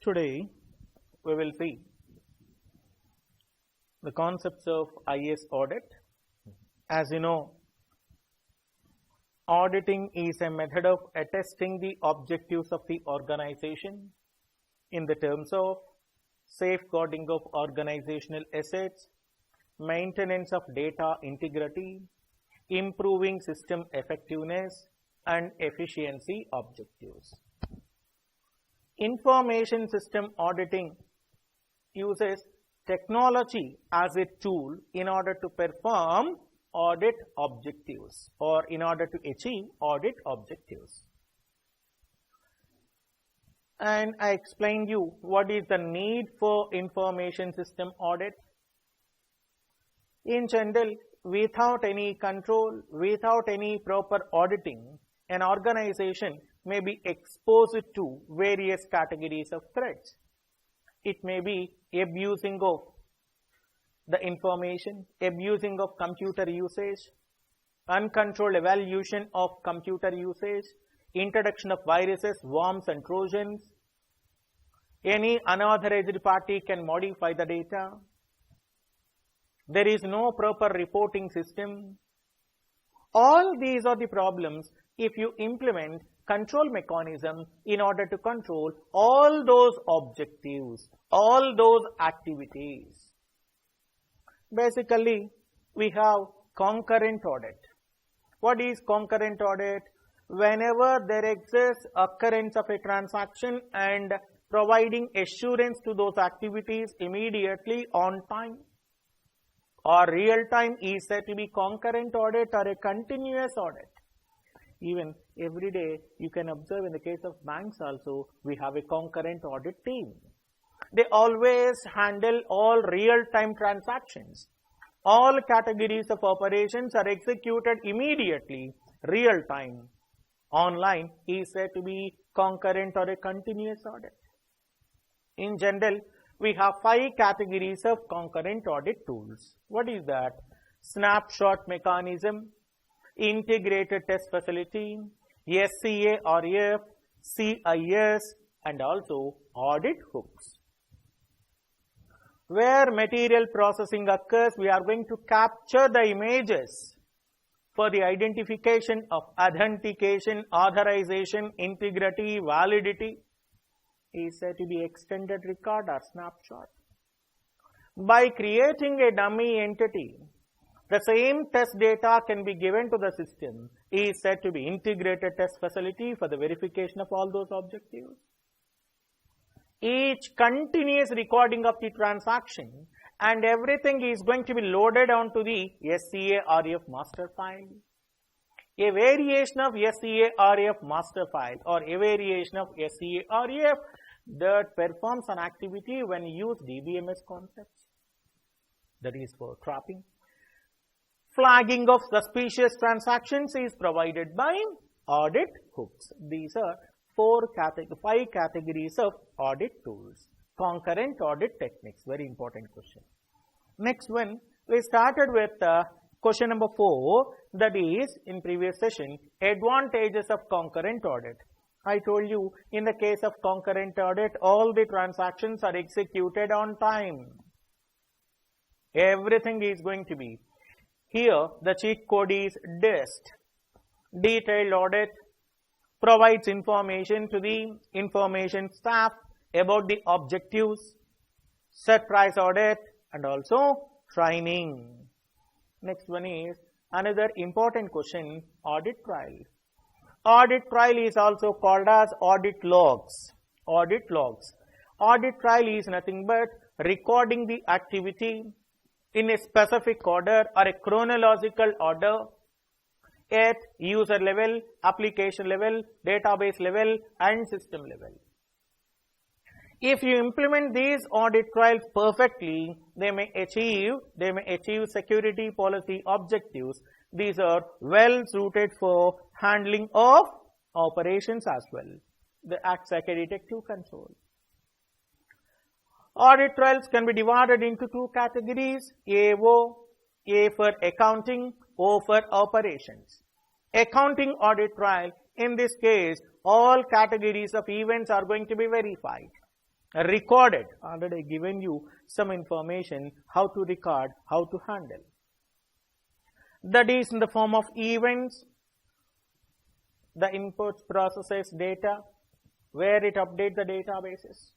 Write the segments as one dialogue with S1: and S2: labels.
S1: Today we will see the concepts of IS audit. As you know, auditing is a method of attesting the objectives of the organization in the terms of safeguarding of organizational assets, maintenance of data integrity, improving system effectiveness and efficiency objectives. Information system auditing uses technology as a tool in order to perform audit objectives or in order to achieve audit objectives. And I explained you what is the need for information system audit. In general, without any control, without any proper auditing, an organization may be exposed to various categories of threats. It may be abusing of the information, abusing of computer usage, uncontrolled evaluation of computer usage, introduction of viruses, worms and trojans. Any unauthorized party can modify the data. There is no proper reporting system. All these are the problems if you implement control mechanism in order to control all those objectives, all those activities. Basically, we have concurrent audit. What is concurrent audit? Whenever there exists occurrence of a transaction and providing assurance to those activities immediately on time or real time is said to be concurrent audit or a continuous audit. Even every day you can observe in the case of banks also, we have a concurrent audit team. They always handle all real-time transactions. All categories of operations are executed immediately, real-time. Online is said to be concurrent or a continuous audit. In general, we have 5 categories of concurrent audit tools. What is that? Snapshot mechanism, integrated test facility, SCARF, CIS, and also audit hooks. Where material processing occurs, we are going to capture the images for the identification of authentication, authorization, integrity, validity is said to be extended record or snapshot. By creating a dummy entity, the same test data can be given to the system is said to be integrated test facility for the verification of all those objectives. Each continuous recording of the transaction and everything is going to be loaded onto the SCARF master file. A variation of SCARF master file or a variation of SCARF that performs an activity when you use DBMS concepts. That is for trapping. Flagging of suspicious transactions is provided by audit hooks. These are 5 categories of audit tools. Concurrent audit techniques, very important question. Next one, we started with question number 4, that is in previous session, advantages of concurrent audit. I told you in the case of concurrent audit, all the transactions are executed on time. Everything is going to be. Here, the cheat code is DIST. Detailed audit provides information to the information staff about the objectives, set price audit, and also training. Next one is another important question, audit trail. Audit trail is also called as audit logs. Audit logs. Audit trail is nothing but recording the activity in a specific order or a chronological order at user level, application level, database level, and system level. If you implement these audit trails perfectly, they may achieve security policy objectives These are well suited for handling of operations as well. They act like a detective control. Audit trails can be divided into two categories, AO, A for accounting, O for operations. Accounting audit trail, in this case, all categories of events are going to be verified, recorded. Already given you some information how to record, how to handle. That is in the form of events, the input processes data, where it updates the databases.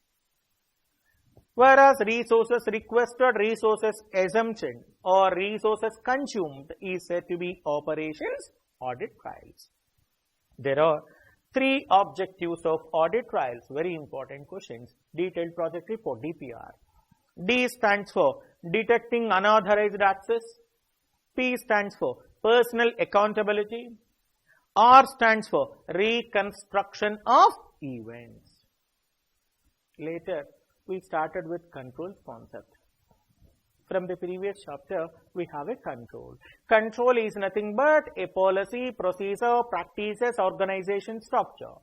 S1: Whereas resources requested, resources assumption or resources consumed is said to be operations audit trails. There are three objectives of audit trails, very important questions. Detailed project report, DPR. D stands for detecting unauthorized access. P stands for personal accountability. R stands for reconstruction of events. Later, we started with control concept. From the previous chapter, we have a control. Control is nothing but a policy, procedure, practices, organization structure,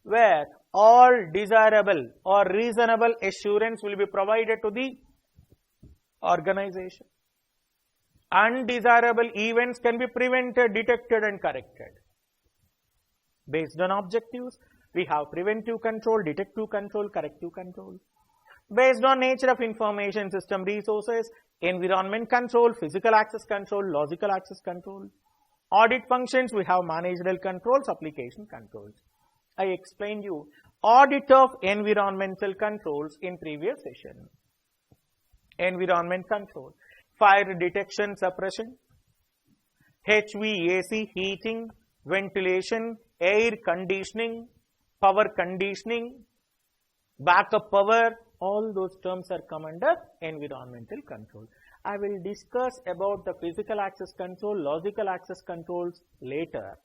S1: where all desirable or reasonable assurance will be provided to the organization. Undesirable events can be prevented, detected and corrected. Based on objectives, we have preventive control, detective control, corrective control. Based on nature of information system resources, environment control, physical access control, logical access control. Audit functions, we have managerial controls, application controls. I explained you audit of environmental controls in previous session. Environment control, fire detection suppression, HVAC heating, ventilation, air conditioning, power conditioning, backup power, all those terms are come under environmental control. I will discuss about the physical access control, logical access controls later.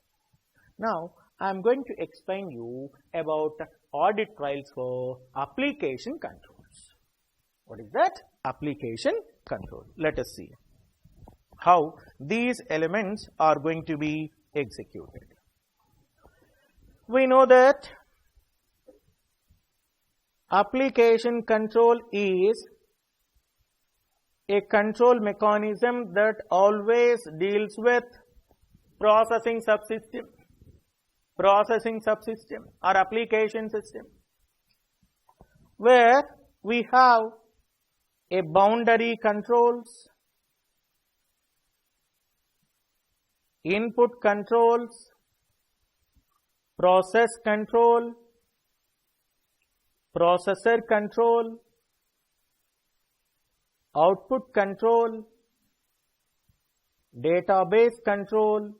S1: Now, I am going to explain you about audit trails for application controls. What is that? Application control. Let us see how these elements are going to be executed. We know that application control is a control mechanism that always deals with processing subsystem or application system, where we have a boundary controls, input controls, process control, processor control, output control, database control,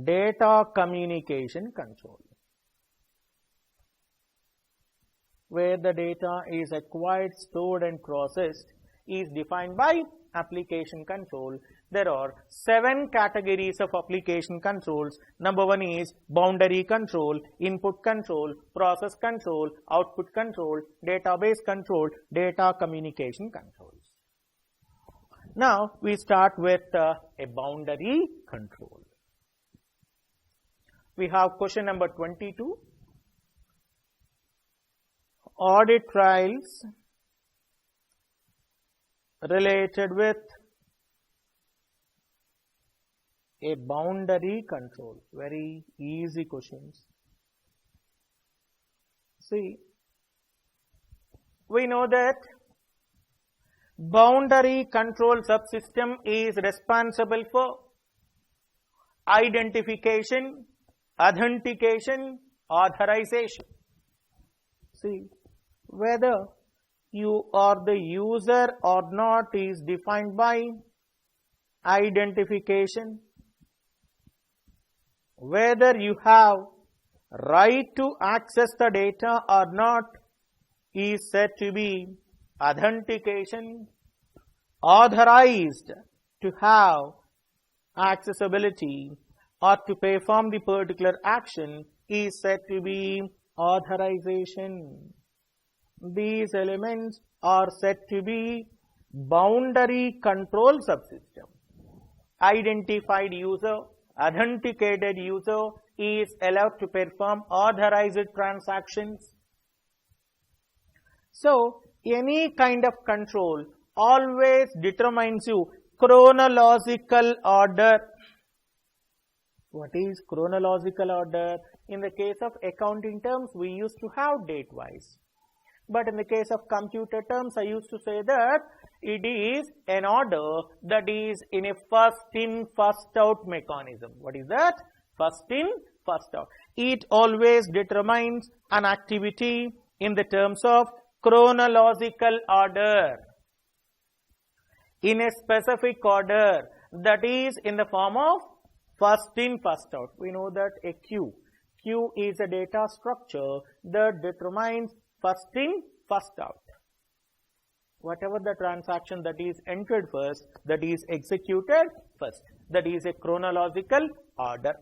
S1: data communication control. Where the data is acquired, stored and processed is defined by application control. There are 7 categories of application controls. Number 1 is boundary control, input control, process control, output control, database control, data communication controls. Now, we start with a boundary control. We have question number 22. Audit trails related with a boundary control. Very easy questions. See, we know that boundary control subsystem is responsible for identification, authentication, authorization. See, whether you are the user or not is defined by identification. Whether you have right to access the data or not is said to be authentication. Authorized to have accessibility or to perform the particular action is said to be authorization. These elements are said to be boundary control subsystem. identified user, authenticated user is allowed to perform authorized transactions. So, any kind of control always determines you chronological order. What is chronological order? In the case of accounting terms, we used to have date-wise. But in the case of computer terms, I used to say that it is an order that is in a first-in, first-out mechanism. What is that? First-in, first-out. It always determines an activity in the terms of chronological order, in a specific order, that is in the form of first-in, first-out. We know that a queue. Queue is a data structure that determines first-in, first-out. Whatever the transaction that is entered first, that is executed first. That is a chronological order.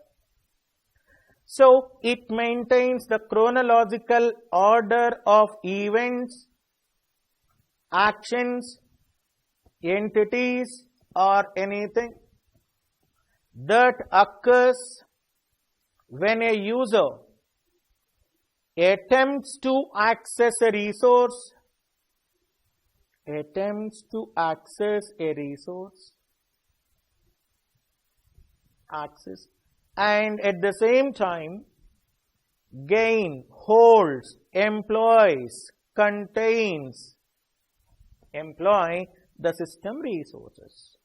S1: So, it maintains the chronological order of events, actions, entities, or anything that occurs when a user attempts to access a resource, and at the same time gain, holds, employs, contains, employ the system resources.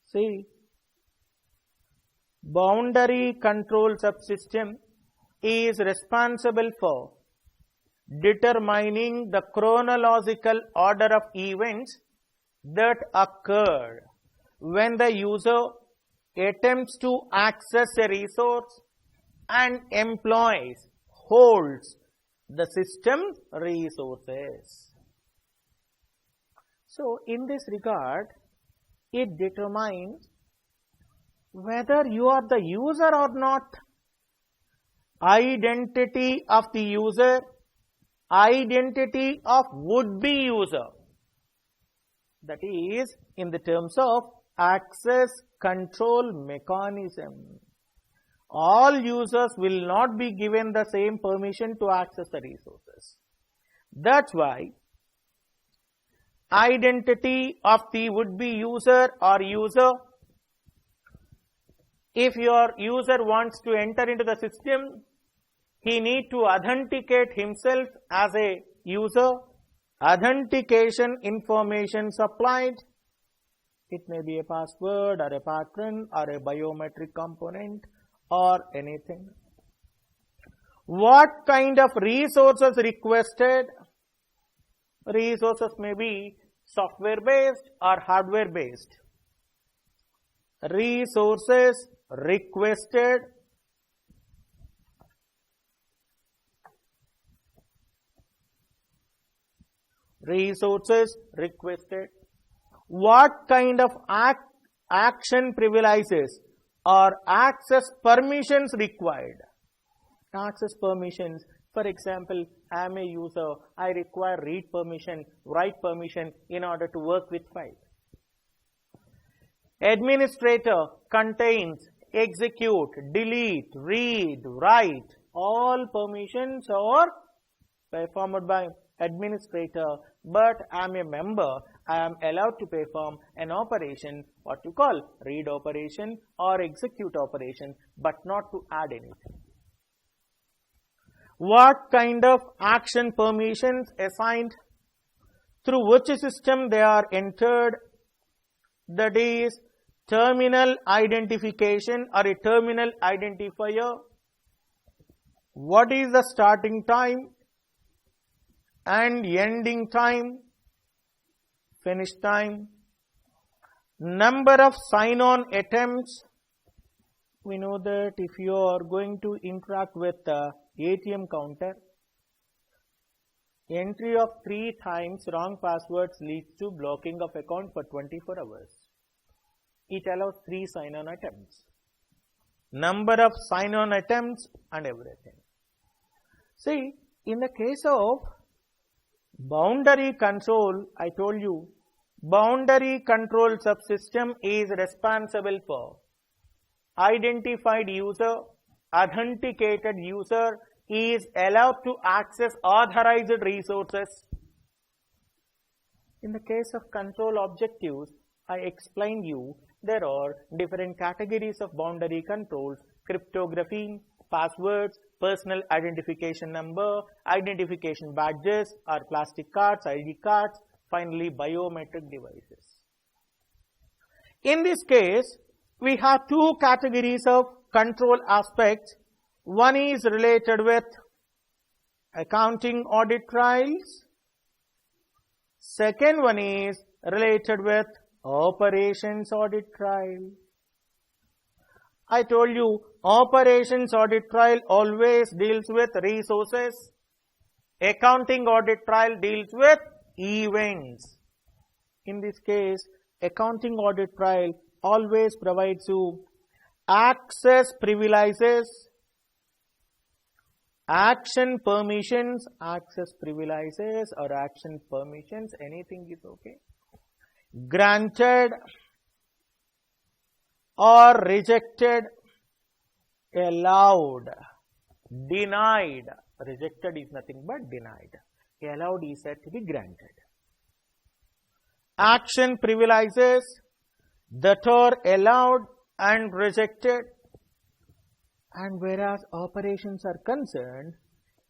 S1: See, boundary control subsystem is responsible for determining the chronological order of events that occur when the user attempts to access a resource and employs, holds the system resources. So, in this regard, it determines whether you are the user or not, identity of the user, identity of would-be user. That is in the terms of access control mechanism. All users will not be given the same permission to access the resources. That's why identity of the would-be user or user, if your user wants to enter into the system, he needs to authenticate himself as a user. Authentication information supplied. It may be a password or a pattern or a biometric component or anything. What kind of resources requested? Resources may be software based or hardware based. Resources requested. Resources requested. What kind of action privileges or access permissions required? Access permissions, for example, I am a user, I require read permission, write permission in order to work with file. Administrator contains execute, delete, read, write. All permissions are performed by administrator, but I am a member, I am allowed to perform an operation, what you call read operation or execute operation, but not to add anything. What kind of action permissions assigned? Through which system they are entered? That is terminal identification or a terminal identifier. What is the starting time and ending time, finish time? Number of sign-on attempts. We know that if you are going to interact with the ATM counter, entry of 3 times wrong passwords leads to blocking of account for 24 hours. It allows 3 sign-on attempts. Number of sign-on attempts and everything. See, in the case of boundary control, I told you boundary control subsystem is responsible for identified user, authenticated user is allowed to access authorized resources. In the case of control objectives, I explained you there are different categories of boundary controls: cryptography, passwords, personal identification number, identification badges or plastic cards, ID cards, finally biometric devices. In this case, we have two categories of control aspects. One is related with accounting audit trials. Second one is related with operations audit trial. I told you operations audit trial always deals with resources. Accounting audit trial deals with events. In this case, accounting audit trial always provides you access privileges, action permissions, access privileges or action permissions, anything is okay. Granted or rejected, allowed, denied. Rejected is nothing but denied. Allowed is said to be granted. Action privileges that are allowed and rejected. And whereas operations are concerned,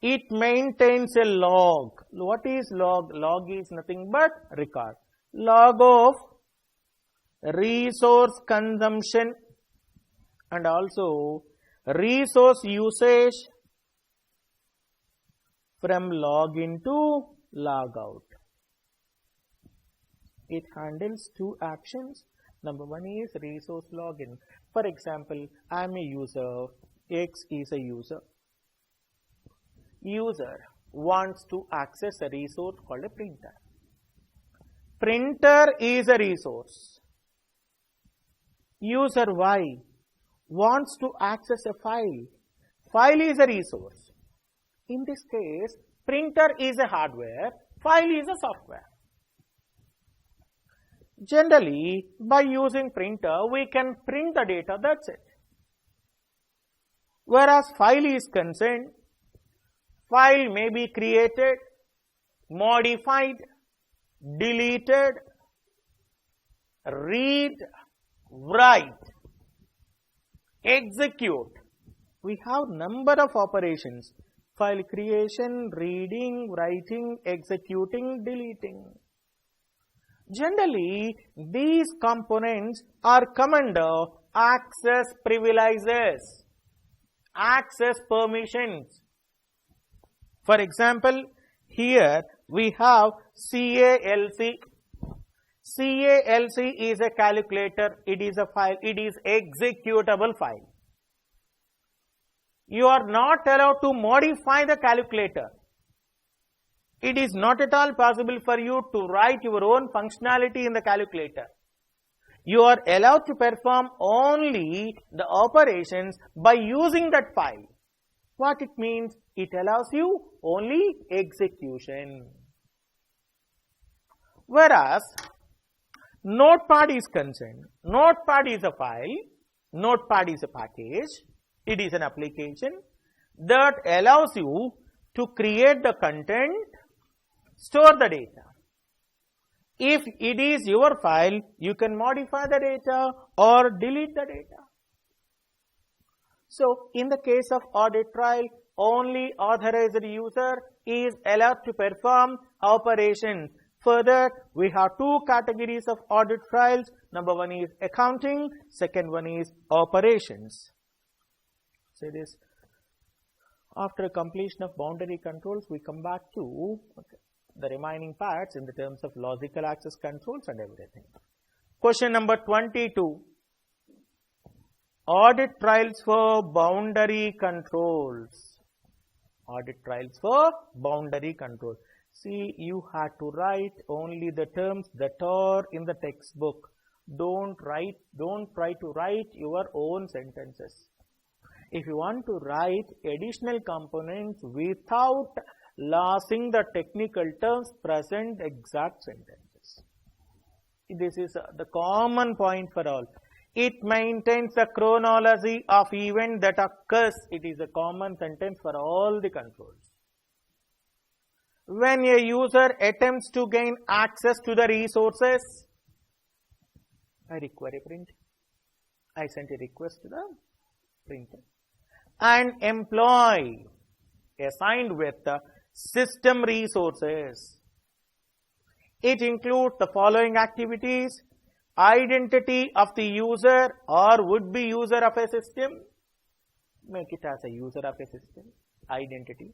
S1: it maintains a log. What is log? Log is nothing but record. Log of resource consumption and also resource usage from login to logout. It handles two actions. Number one is resource login. For example, I am a user, X is a user. User wants to access a resource called a printer. Printer is a resource. User Y wants to access a file. File is a resource. In this case, printer is a hardware, file is a software. Generally, by using printer, we can print the data, that's it. Whereas file is concerned, file may be created, modified, deleted, read, write, execute. We have number of operations: file creation, reading, writing, executing, deleting. Generally, these components are come under access privileges, access permissions. For example, here we have CALC. CALC is a calculator, it is a file, it is executable file. You are not allowed to modify the calculator. It is not at all possible for you to write your own functionality in the calculator. You are allowed to perform only the operations by using that file. What it means? It allows you only execution. Whereas Notepad is concerned, Notepad is a file, Notepad is a package, it is an application that allows you to create the content, store the data. If it is your file, you can modify the data or delete the data. So, in the case of audit trial, only authorized user is allowed to perform operations. Further, we have two categories of audit trials. Number one is accounting, second one is operations. Say this. After completion of boundary controls, we come back to the remaining parts in the terms of logical access controls and everything. Question number 22. Audit trials for boundary controls. Audit trials for boundary control. See, you had to write only the terms that are in the textbook. Don't try to write your own sentences. If you want to write additional components without losing the technical terms, present exact sentences. This is the common point for all. It maintains the chronology of event that occurs. It is a common sentence for all the controls. When a user attempts to gain access to the resources, I require a print. I sent a request to the printer. An employee assigned with the system resources. It includes the following activities: identity of the user or would-be user of a system. Make it as a user of a system. Identity.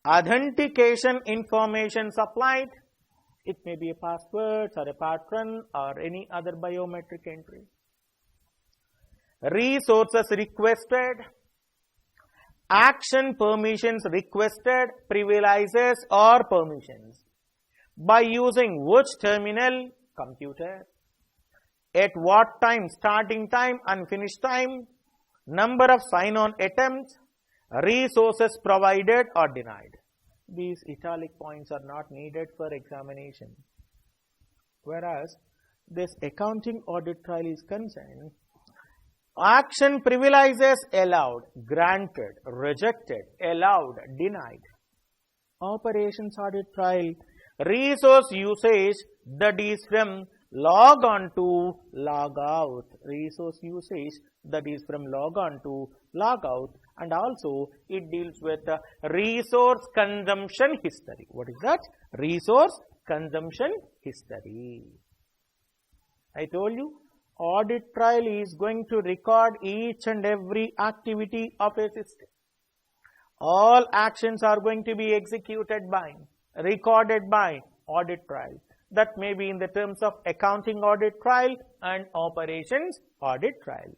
S1: Authentication information supplied. It may be a password or a patron or any other biometric entry. Resources requested. Action permissions requested, privileges or permissions. By using which terminal? Computer. At what time? Starting time and finish time. Number of sign-on attempts. Resources provided or denied. These italic points are not needed for examination. Whereas this accounting audit trial is concerned, action privileges allowed, granted, rejected, allowed, denied. Operations audit trial, resource usage that is from log on to log out. Resource usage that is from log on to log out, and also it deals with resource consumption history. What is that? Resource consumption history. I told you, audit trial is going to record each and every activity of a system. All actions are going to be executed by, recorded by audit trial. That may be in the terms of accounting audit trial and operations audit trial.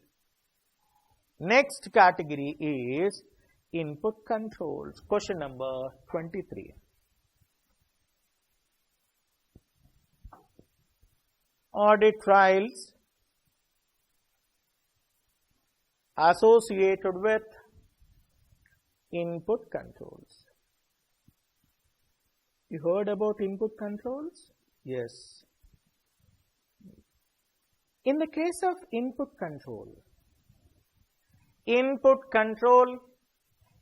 S1: Next category is input controls. Question number 23. Audit trials associated with input controls. You heard about input controls? Yes. In the case of input control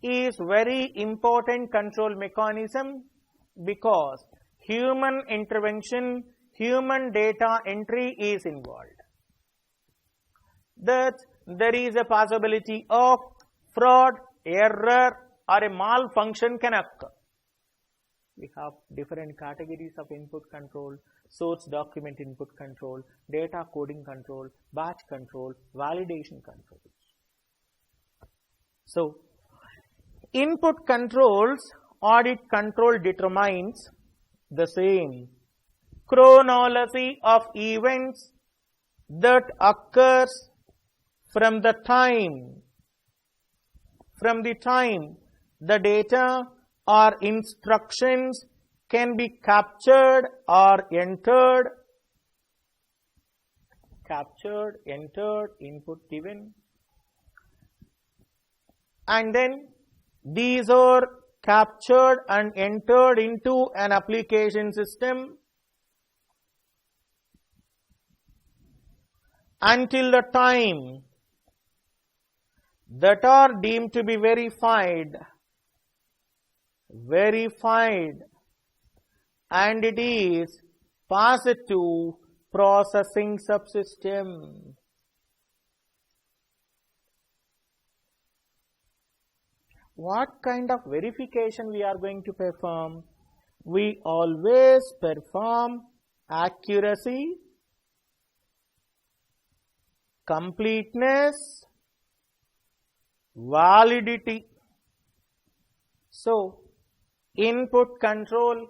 S1: is very important control mechanism because human intervention, human data entry is involved. That there is a possibility of fraud, error or a malfunction can occur. We have different categories of input control: source document input control, data coding control, batch control, validation control. So, input controls, audit control determines the same chronology of events that occurs from the time the data or instructions can be captured or entered, input given, and then these are captured and entered into an application system until the time that are deemed to be verified, and it is passed to processing subsystem. What kind of verification we are going to perform? We always perform accuracy, completeness, validity. So, input control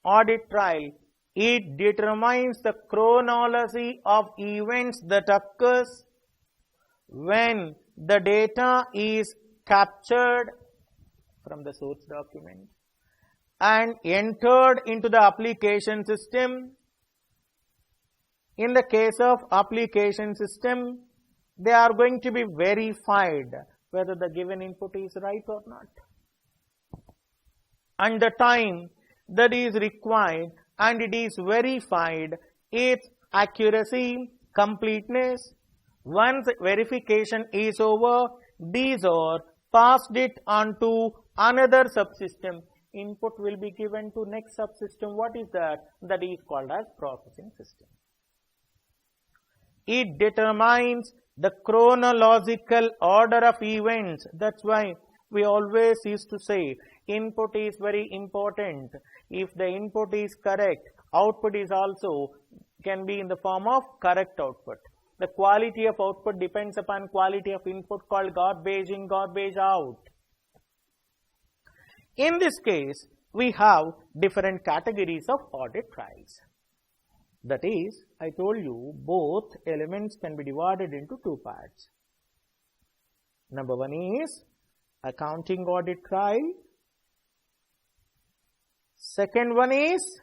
S1: audit trial, it determines the chronology of events that occurs when the data is captured from the source document and entered into the application system. In the case of application system, they are going to be verified whether the given input is right or not, and the time that is required, and it is verified its accuracy, completeness. Once verification is over, these are passed it on to another subsystem. Input will be given to next subsystem. What is that? That is called as processing system. It determines the chronological order of events. That's why we always used to say input is very important. If the input is correct, output is also can be in the form of correct output. The quality of output depends upon quality of input, called garbage in, garbage out. In this case, we have different categories of audit trials. That is, I told you, both elements can be divided into two parts. Number one is accounting audit trial. Second one is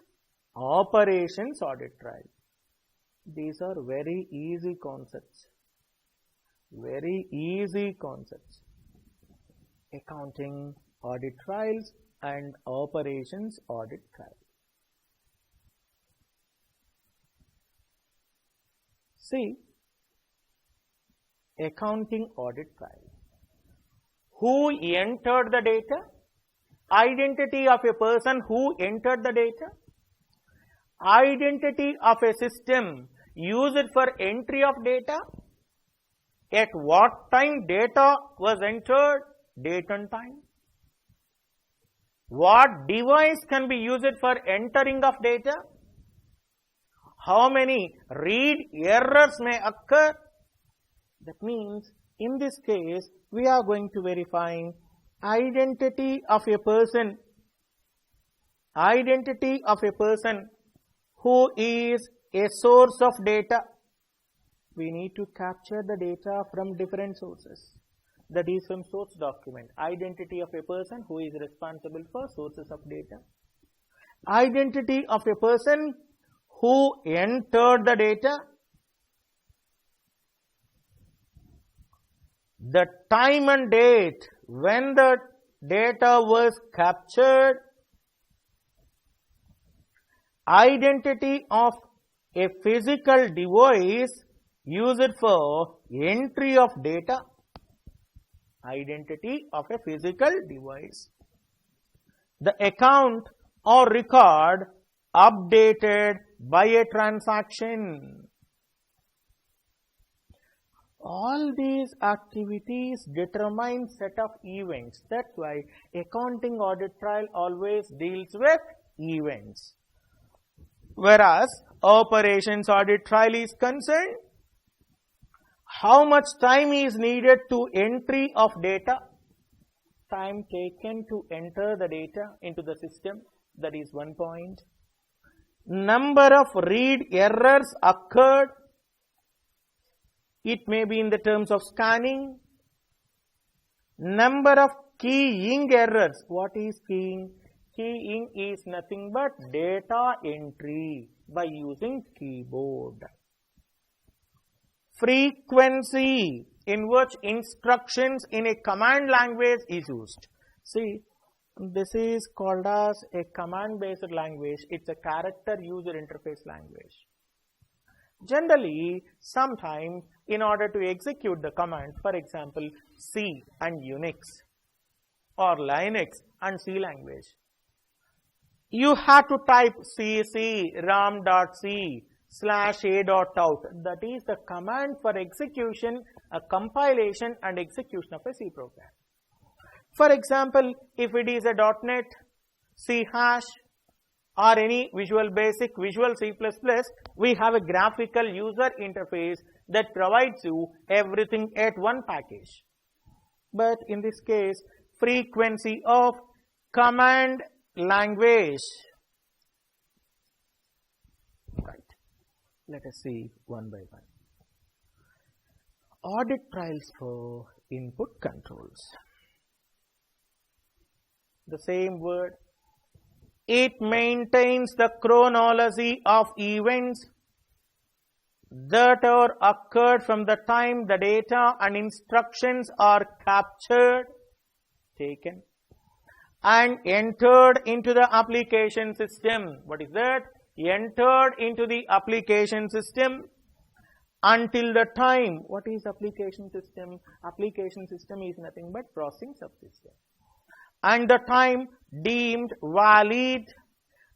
S1: operations audit trial. These are very easy concepts. Very easy concepts. Accounting audit trials and operations audit trial. See, accounting audit trial. Who entered the data? Identity of a person who entered the data. Identity of a system used for entry of data. At what time data was entered? Date and time. What device can be used for entering of data? How many read errors may occur? That means, in this case, we are going to verify identity of a person. Identity of a person who is a source of data. We need to capture the data from different sources. That is from source document. Identity of a person who is responsible for sources of data. Identity of a person who entered the data. The time and date when the data was captured. Identity of a physical device used for entry of data. Identity of a physical device. The account or record updated by a transaction. All these activities determine set of events. That's why accounting audit trial always deals with events. Whereas operations audit trial is concerned, how much time is needed to entry of data? Time taken to enter the data into the system, that is 1 point. Number of read errors occurred. It may be in the terms of scanning. Number of keying errors. What is keying? Keying is nothing but data entry by using keyboard. Frequency in which instructions in a command language is used. See, this is called as a command-based language. It's a character user interface language. Generally, sometimes in order to execute the command, for example, C and Unix or Linux and C language, you have to type cc ram.c /a.out. That is the command for execution, a compilation and execution of a C program. For example, if it is a .NET, C#, or any Visual Basic, Visual C++, we have a graphical user interface that provides you everything at one package. But in this case, frequency of command language. Right. Let us see one by one. Audit trials for input controls. The same word. It maintains the chronology of events that are occurred from the time the data and instructions are captured, taken, and entered into the application system. What is that? entered into the application system until the time. What is application system? Application system is nothing but processing subsystem. And the time deemed valid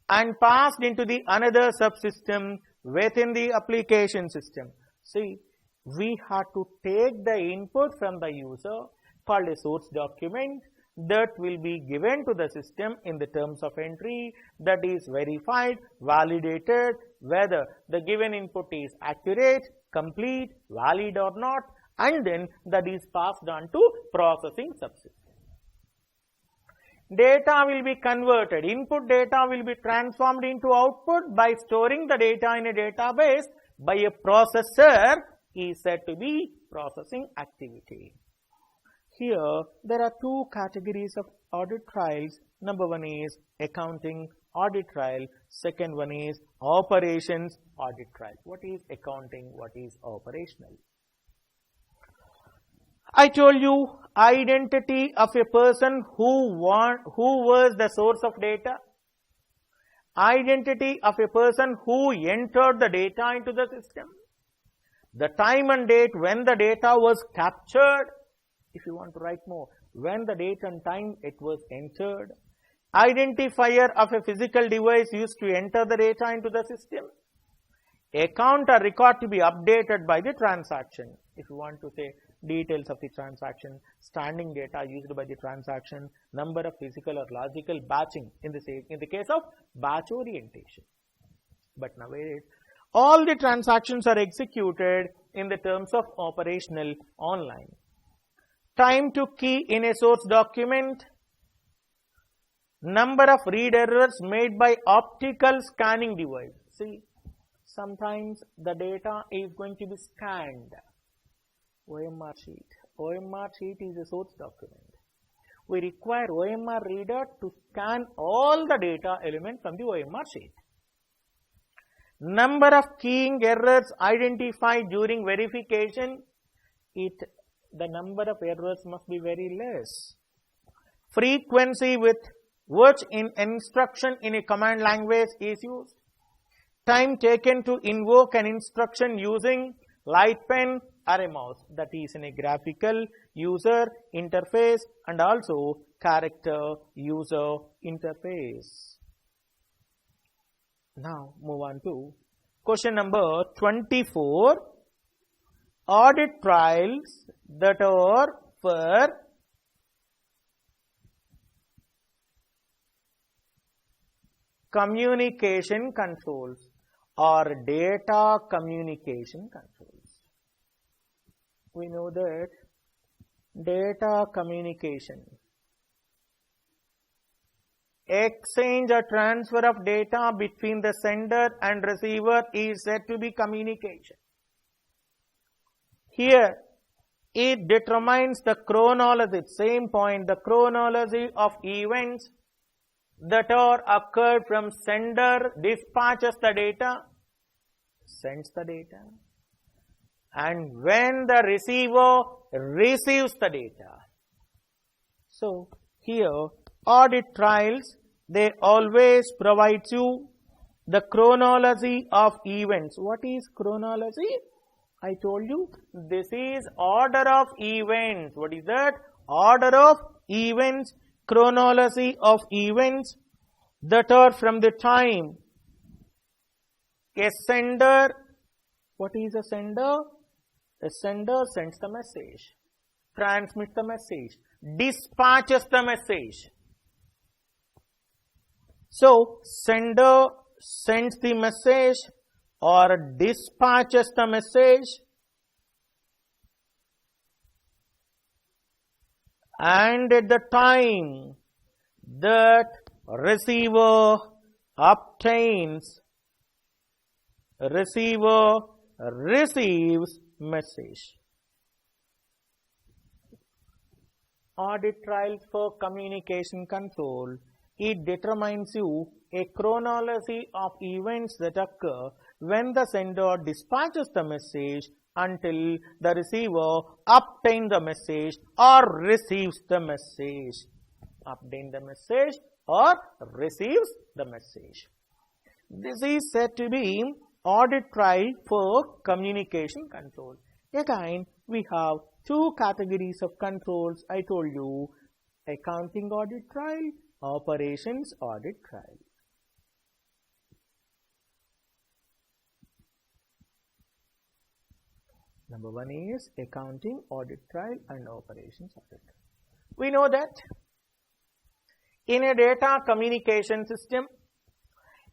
S1: and passed into the another subsystem within the application system. See, we have to take the input from the user called a source document that will be given to the system in the terms of entry, that is verified, validated, whether the given input is accurate, complete, valid or not, and then that is passed on to processing subsystem. Data will be converted. Input data will be transformed into output by storing the data in a database by a processor is said to be processing activity. Here, there are two categories of audit trials. Number one is accounting audit trial. Second one is operations audit trial. What is accounting? What is operational? I told you identity of a person who was the source of data, identity of a person who entered the data into the system, the time and date when the data was captured, if you want to write more, when the date and time it was entered, identifier of a physical device used to enter the data into the system, account or record to be updated by the transaction. If you want to say details of the transaction, standing data used by the transaction, number of physical or logical batching in the case of batch orientation. But nowadays, all the transactions are executed in the terms of operational online. Time to key in a source document, number of read errors made by optical scanning device. See, sometimes the data is going to be scanned. OMR sheet. OMR sheet is a source document. We require OMR reader to scan all the data elements from the OMR sheet. Number of keying errors identified during verification, the number of errors must be very less. Frequency with which in instruction in a command language is used. Time taken to invoke an instruction using light pen or a mouse, that is in a graphical user interface and also character user interface. Now move on to question number 24. Audit trials that are for communication controls or data communication controls. We know that data communication, exchange or transfer of data between the sender and receiver is said to be communication. Here, it determines the chronology, same point, the chronology of events that are occurred from sender dispatches the data, sends the data, and when the receiver receives the data. So, here audit trials, they always provide you the chronology of events. What is chronology? I told you this is order of events. What is that? Order of events, chronology of events that are from the time a sender. What is a sender? A sender sends the message, transmits the message, dispatches the message. So, sender sends the message or dispatches the message, and at the time that receiver receives message. Audit trials for communication control, it determines you a chronology of events that occur when the sender dispatches the message until the receiver obtains the message or receives the message. Obtain the message or receives the message. This is said to be audit trail for communication control. Again, we have two categories of controls. I told you, accounting audit trail, operations audit trail. Number one is accounting audit trail and operations audit trail. We know that in a data communication system,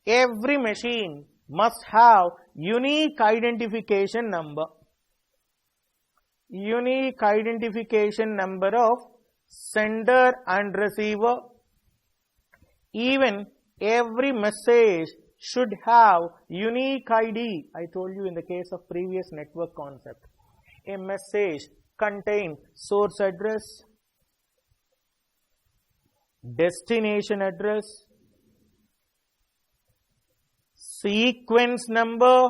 S1: every machine must have unique identification number. Unique identification number of sender and receiver. Even every message should have unique ID. I told you in the case of previous network concept. A message contains source address, destination address, sequence number.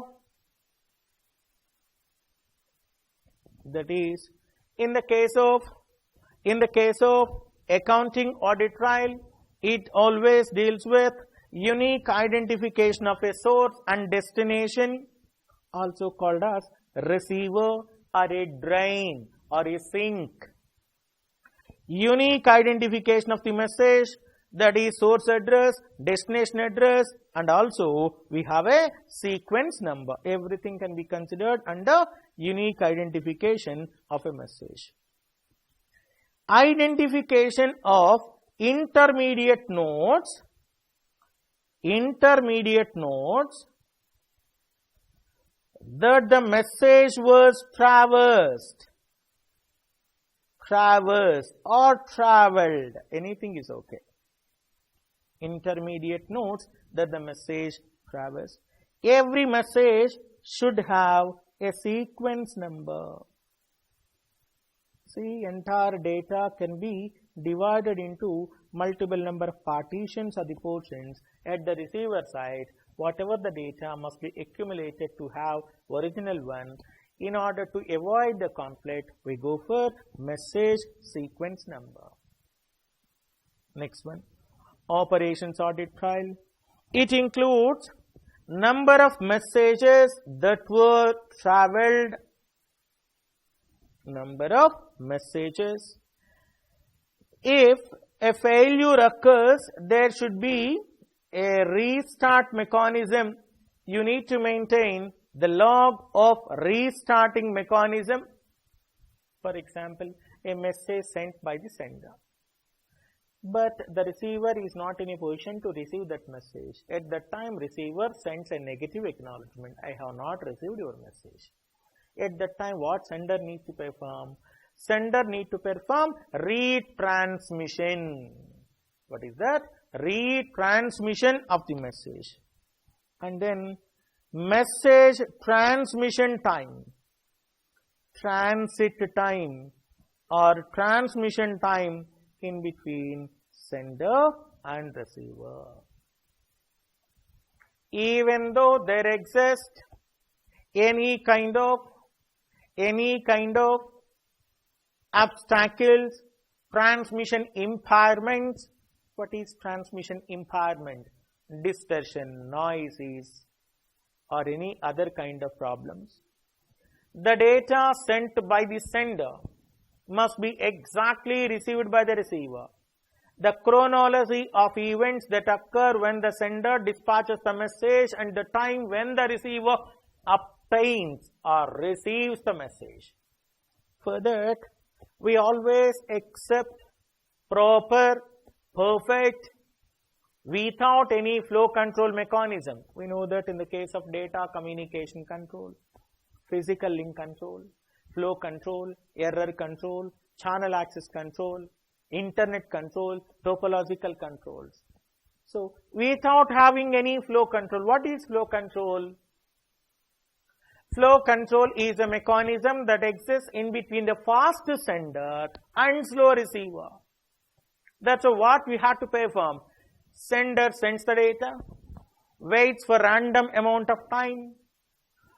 S1: That is, in the case of accounting audit trail, it always deals with unique identification of a source and destination, also called as receiver or a drain or a sink. Unique identification of the message, that is source address, destination address, and also we have a sequence number. Everything can be considered under unique identification of a message. Identification of intermediate nodes that the message was traversed or traveled, anything is okay. Intermediate nodes that the message traversed. Every message should have a sequence number. See, entire data can be divided into multiple number of partitions or the portions. At the receiver side, whatever the data must be accumulated to have original one. In order to avoid the conflict, we go for message sequence number. Next one, operations audit trail. It includes number of messages that were traveled. Number of messages. If a failure occurs, there should be a restart mechanism. You need to maintain the log of restarting mechanism. For example, a message sent by the sender, but the receiver is not in a position to receive that message. At that time, receiver sends a negative acknowledgement. I have not received your message. At that time, what sender needs to perform? Sender need to perform retransmission. What is that? Retransmission of the message. And then message transmission time, transit time or transmission time in between sender and receiver. Even though there exists any kind of obstacles, transmission impairments. What is transmission impairment? Distortion, noises, or any other kind of problems. The data sent by the sender must be exactly received by the receiver. The chronology of events that occur when the sender dispatches the message and the time when the receiver obtains or receives the message. For that, we always accept proper, perfect, without any flow control mechanism. We know that in the case of data communication control, physical link control, flow control, error control, channel access control, internet control, topological controls. So, without having any flow control, what is flow control? Flow control is a mechanism that exists in between the fast sender and slow receiver. That's what we have to perform. Sender sends the data, waits for random amount of time.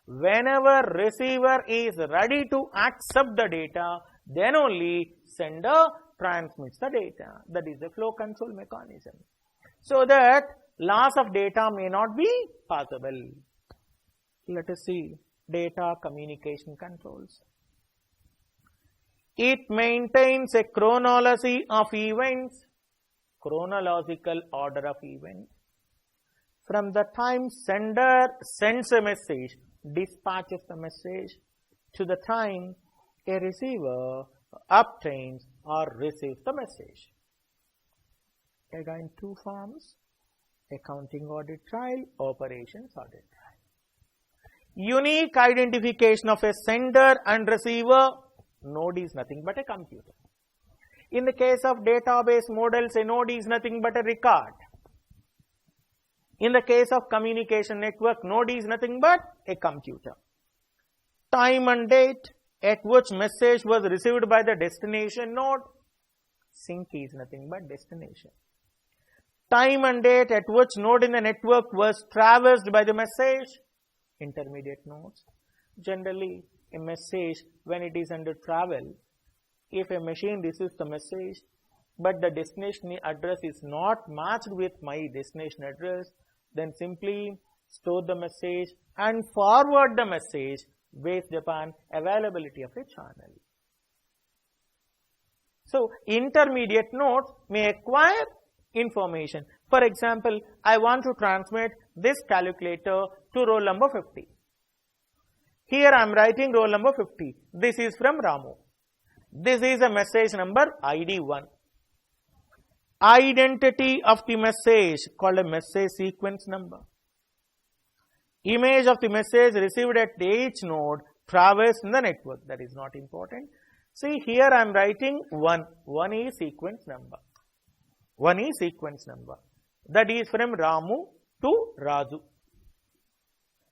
S1: Whenever receiver is ready to accept the data, then only sender transmits the data. That is the flow control mechanism. So that loss of data may not be possible. Let us see data communication controls. It maintains a chronology of events, chronological order of events, from the time sender sends a message, dispatches the message, to the time a receiver obtains or receives the message. Again, two forms: accounting audit trail, operations audit trail. Unique identification of a sender and receiver. Node is nothing but a computer. In the case of database models, a node is nothing but a record. In the case of communication network, node is nothing but a computer. Time and date at which message was received by the destination node. Sink is nothing but destination. Time and date at which node in the network was traversed by the message. Intermediate nodes. Generally, a message, when it is under travel, if a machine receives the message, but the destination address is not matched with my destination address, then simply store the message and forward the message based upon availability of a channel. So, intermediate nodes may acquire information. For example, I want to transmit this calculator to roll number 50. Here I am writing roll number 50. This is from Ramu. This is a message number ID 1. Identity of the message called a message sequence number. Image of the message received at each node traversed in the network. That is not important. See, here I am writing 1. 1 is sequence number. 1 is sequence number. That is from Ramu to Raju.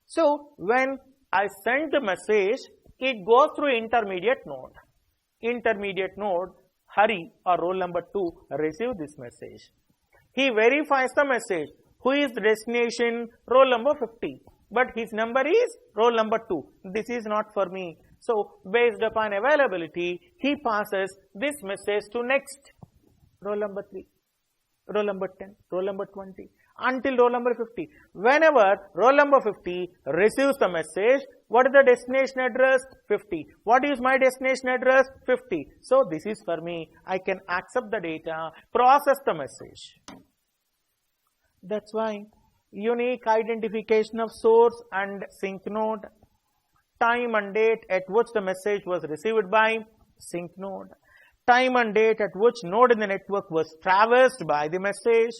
S1: So, when I send the message, it goes through intermediate node. Intermediate node, Hari or roll number 2, receive this message. He verifies the message. Who is the destination? Roll number 50. But his number is roll number 2. This is not for me. So, based upon availability, he passes this message to next. Roll number 3, roll number 10, roll number 20. Until roll number 50. Whenever roll number 50 receives the message, what is the destination address? 50. What is my destination address? 50. So, this is for me. I can accept the data, process the message. That's why unique identification of source and sink node, time and date at which the message was received by sink node, time and date at which node in the network was traversed by the message,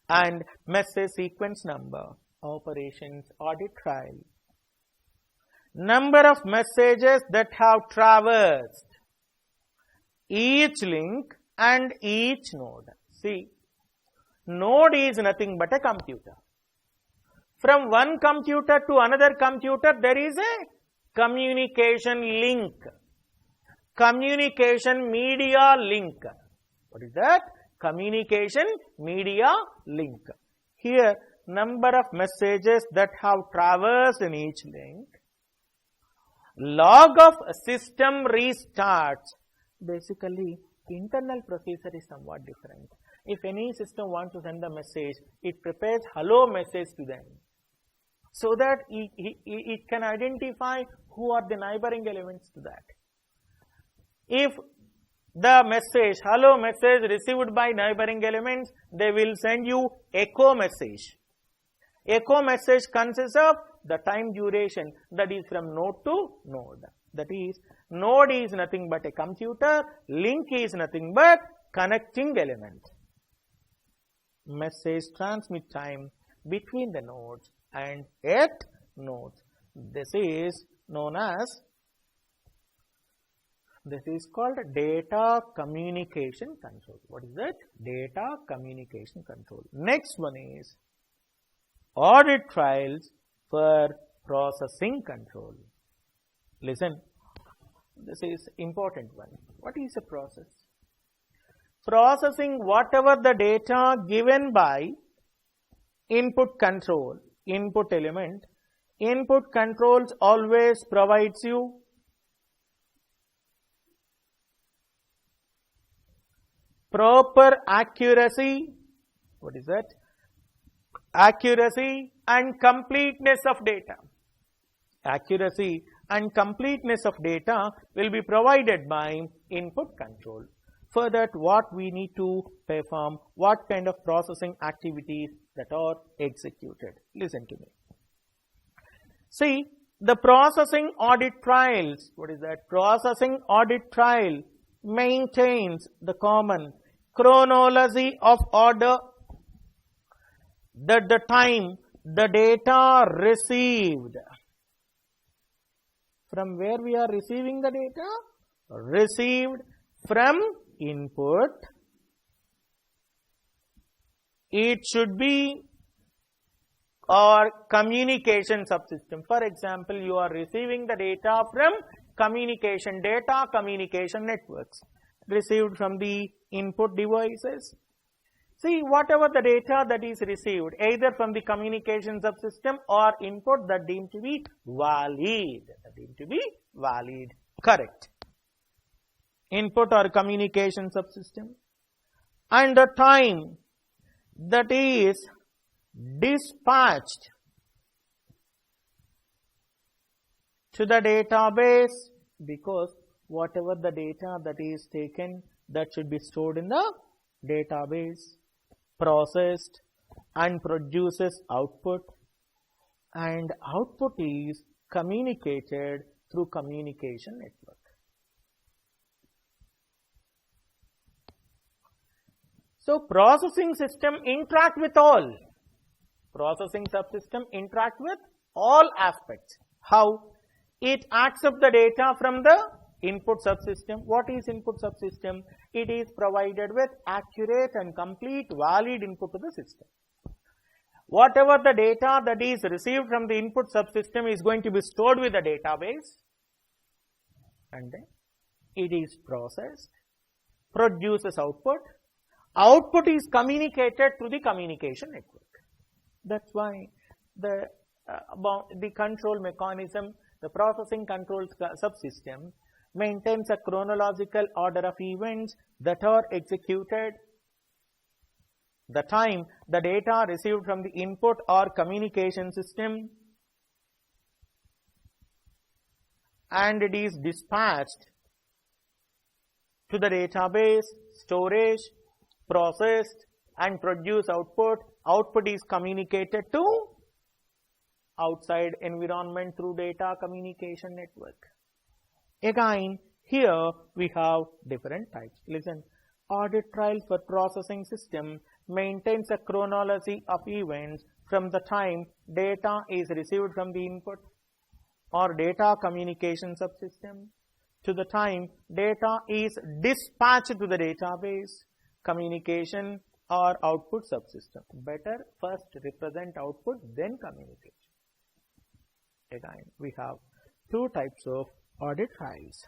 S1: and message sequence number, operations audit trail. Number of messages that have traversed each link and each node. See, node is nothing but a computer. From one computer to another computer, there is a communication link. Communication media link. What is that? Communication media link. Here, number of messages that have traversed in each link. Log of system restarts. Basically, internal procedure is somewhat different. If any system wants to send a message, it prepares hello message to them, so that it can identify who are the neighboring elements to that. If the message, hello message received by neighboring elements, they will send you echo message. Echo message consists of the time duration, that is from node to node. That is, node is nothing but a computer, link is nothing but connecting element. Message transmit time between the nodes and at nodes. This is known as, this is called data communication control. What is that? Data communication control. Next one is audit trails for processing control. Listen, this is important one. What is a process? Processing whatever the data given by input control, input element. Input controls always provides you proper accuracy. What is that? accuracy and completeness of data. Accuracy and completeness of data will be provided by input control. For that, what we need to perform, what kind of processing activities that are executed. Listen to me. See, the processing audit trials, what is that? Processing audit trial maintains the common chronology of order that the time the data received. From where we are receiving the data? Received from input. It should be or communication subsystem. For example, you are receiving the data from communication networks received from the input devices. See, whatever the data that is received, either from the communication subsystem or input, that deemed to be valid, correct. Input or communication subsystem, and the time that is dispatched to the database, because whatever the data that is taken, that should be stored in the database, processed and produces output, and output is communicated through communication network. So processing system interact with all. Processing subsystem interact with all aspects. How? It accepts the data from the input subsystem. What is input subsystem? It is provided with accurate and complete valid input to the system. Whatever the data that is received from the input subsystem is going to be stored with the database, and then it is processed, produces output. Output is communicated through the communication network. That's why the control mechanism, the processing control subsystem, maintains a chronological order of events that are executed, the time the data received from the input or communication system, and it is dispatched to the database, storage, processed and produce output. Output is communicated to outside environment through data communication network. Again, here we have different types. Listen, audit trial for processing system maintains a chronology of events from the time data is received from the input or data communication subsystem to the time data is dispatched to the database, communication or output subsystem. Better first represent output, then communication. Again, we have two types of audit trials: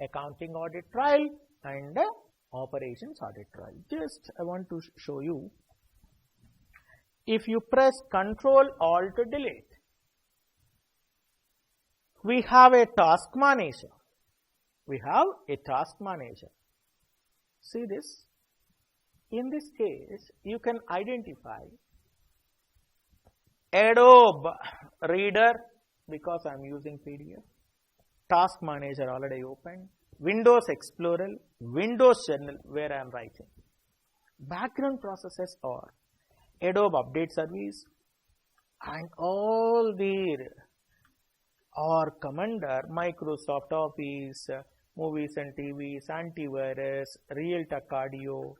S1: accounting audit trial and operations audit trial. Just I want to show you. If you press Ctrl Alt Delete, we have a task manager. See this? In this case, you can identify Adobe Reader, because I am using PDF, Task Manager already opened, Windows Explorer, Windows Journal where I am writing. Background processes are Adobe Update Service and all their or Commander, Microsoft Office, Movies and TVs, Antivirus, Realtek Audio,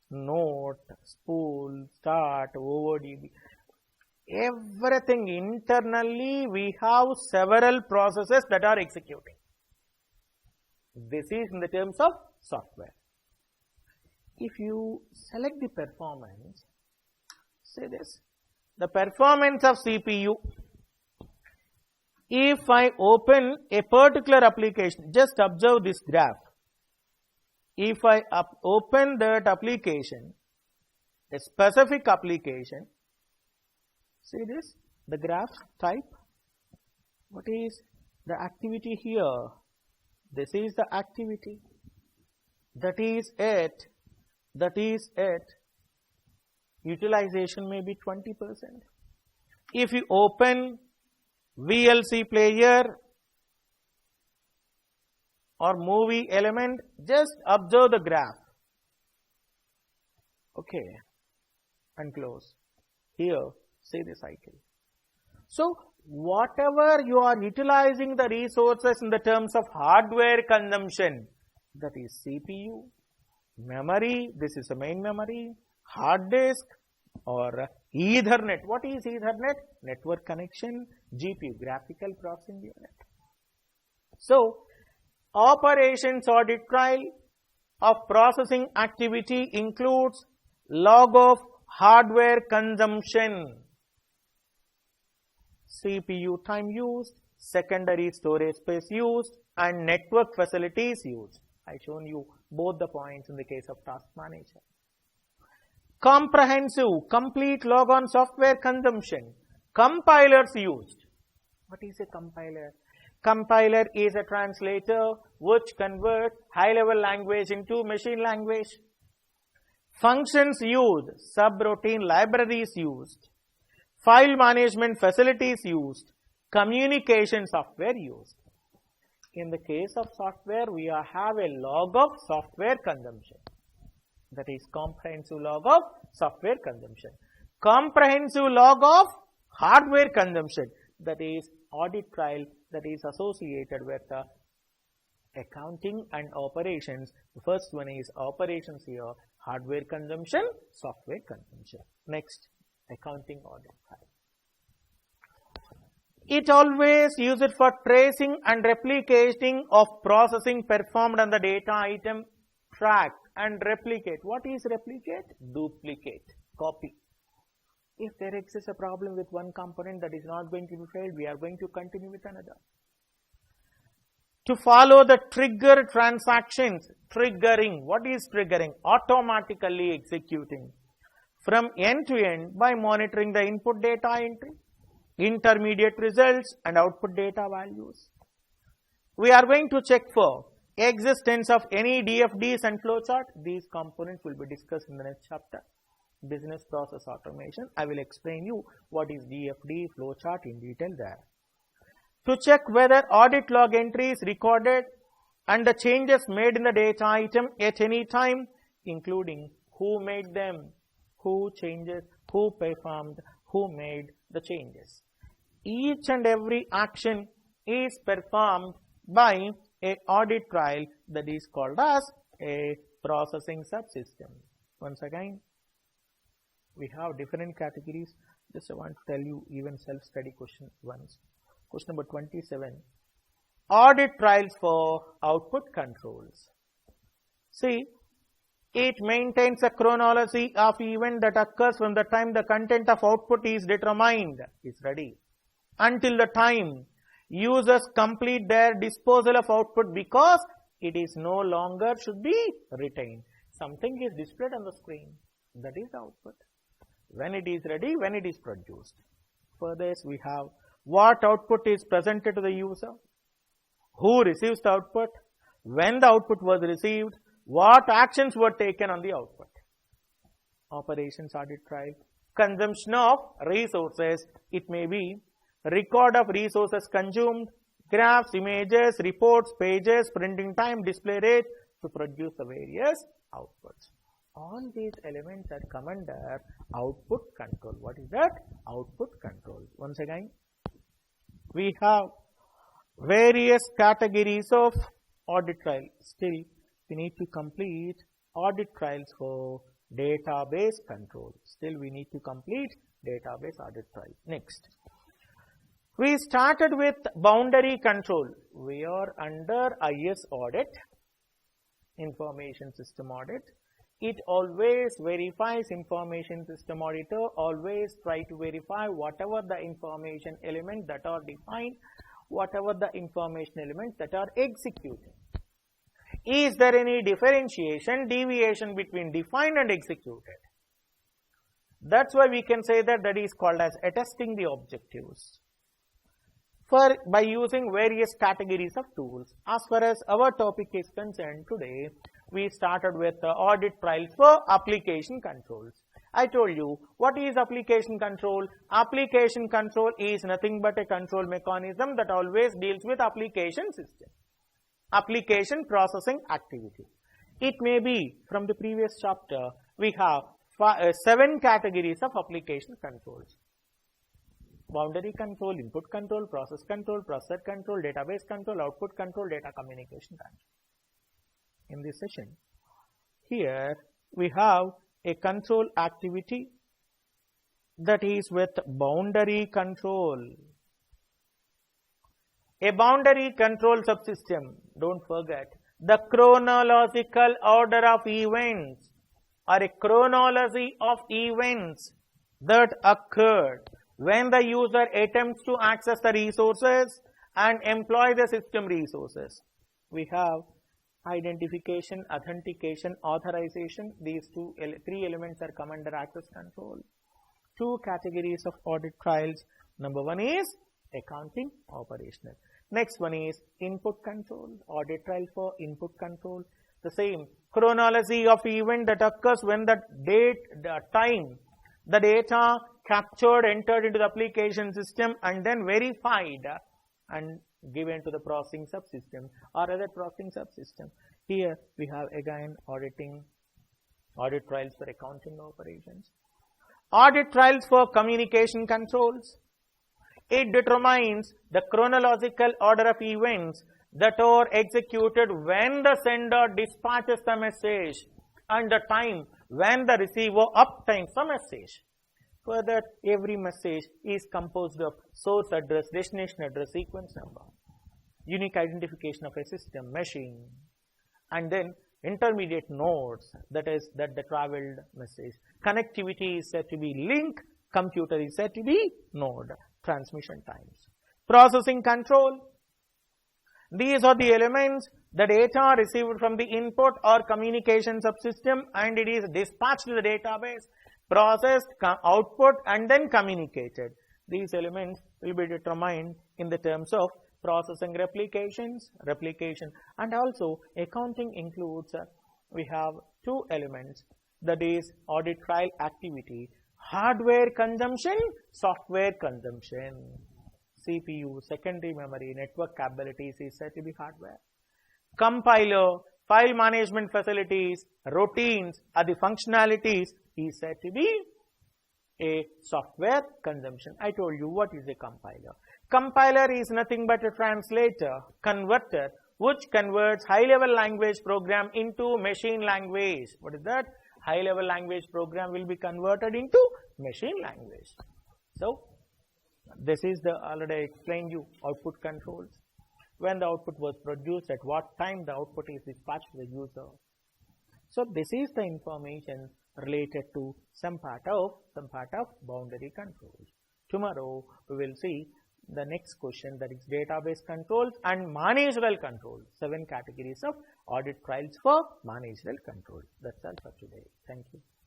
S1: Note, Spool, Start, OverDB. Everything internally we have several processes that are executing. This is in the terms of software. If you select the performance, say this, the performance of CPU. If I open a particular application, just observe this graph. If I open that application, a specific application, see this, the graph type, what is the activity here? This is the activity, that is it, utilization may be 20%. If you open VLC player or movie element, just observe the graph. Okay, and close. Here, say the cycle. So, whatever you are utilizing the resources in the terms of hardware consumption, that is CPU, memory, this is the main memory, hard disk or Ethernet. What is Ethernet? Network connection, GPU, graphical processing unit. So, operations audit trail of processing activity includes log of hardware consumption, CPU time used, secondary storage space used, and network facilities used. I shown you both the points in the case of task manager. Comprehensive, complete log on software consumption. Compilers used. What is a compiler? Compiler is a translator which converts high-level language into machine language. Functions used, subroutine libraries used, file management facilities used, communication software used. In the case of software, we have a log of software consumption. That is comprehensive log of software consumption. Comprehensive log of hardware consumption, that is audit trail that is associated with the accounting and operations. The first one is operations here, hardware consumption, software consumption. Next, accounting audit trail. It always use it for tracing and replicating of processing performed on the data item tracked and replicate. What is replicate? Duplicate, copy. If there exists a problem with one component that is not going to be failed, we are going to continue with another. To follow the trigger transactions, triggering. What is triggering? Automatically executing from end to end by monitoring the input data entry, intermediate results and output data values. We are going to check for existence of any DFDs and flowchart. These components will be discussed in the next chapter. Business process automation. I will explain you what is DFD, flowchart in detail there. To check whether audit log entry is recorded and the changes made in the data item at any time, including who made them, who changes, who performed, who made the changes. Each and every action is performed by a audit trail that is called as a processing subsystem. Once again, we have different categories. Just I want to tell you even self-study question once. Question number 27. Audit trails for output controls. See, it maintains a chronology of event that occurs from the time the content of output is determined, is ready, until the time users complete their disposal of output, because it is no longer should be retained. Something is displayed on the screen. That is the output. When it is ready, when it is produced. For this, we have what output is presented to the user, who receives the output, when the output was received, what actions were taken on the output. Operations audit trail. Consumption of resources. It may be record of resources consumed, graphs, images, reports, pages, printing time, display rate to produce the various outputs. All these elements are come under output control. What is that? Output control. Once again, we have various categories of audit trail. Still, we need to complete audit trails for database control. Still, we need to complete database audit trail. Next, we started with boundary control. We are under IS audit, information system audit. It always verifies, information system auditor always try to verify whatever the information elements that are defined, whatever the information elements that are executed. Is there any differentiation, deviation between defined and executed? That's why we can say that that is called as attesting the objectives. By using various categories of tools. As far as our topic is concerned today, we started with the audit trails for application controls. I told you, what is application control? Application control is nothing but a control mechanism that always deals with application system, application processing activity. It may be, from the previous chapter, we have 7 categories of application controls. Boundary control, input control, process control, processor control, database control, output control, data communication control. In this session, here we have a control activity that is with boundary control. A boundary control subsystem, don't forget, the chronological order of events or a chronology of events that occurred when the user attempts to access the resources and employ the system resources. We have identification, authentication, authorization. These 3 elements are come under access control. 2 categories of audit trials. Number 1 is accounting, operational. Next one is input control, audit trial for input control. The same chronology of event that occurs when the date, the time, the data captured, entered into the application system and then verified and given to the processing subsystem or other processing subsystem. Here we have again audit trials for accounting operations. Audit trials for communication controls. It determines the chronological order of events that are executed when the sender dispatches the message and the time when the receiver obtains the message. Further, every message is composed of source address, destination address, sequence number, unique identification of a system, machine, and then intermediate nodes, that the traveled message. Connectivity is said to be link, computer is said to be node, transmission times. Processing control. These are the elements, the data received from the input or communication subsystem and it is dispatched to the database, processed, output and then communicated. These elements will be determined in the terms of processing replication, and also accounting includes, we have 2 elements, that is audit trial activity, hardware consumption, software consumption. CPU, secondary memory, network capabilities is said to be hardware. Compiler, file management facilities, routines are the functionalities is said to be a software consumption. I told you what is a compiler. Compiler is nothing but a translator, converter, which converts high-level language program into machine language. What is that? High-level language program will be converted into machine language. So, this is the already explained you output controls. When the output was produced, at what time the output is dispatched to the user. So, this is the information related to some part of boundary controls. Tomorrow, we will see the next question, that is database controls and managerial controls. 7 categories of audit trials for managerial control. That's all for today. Thank you.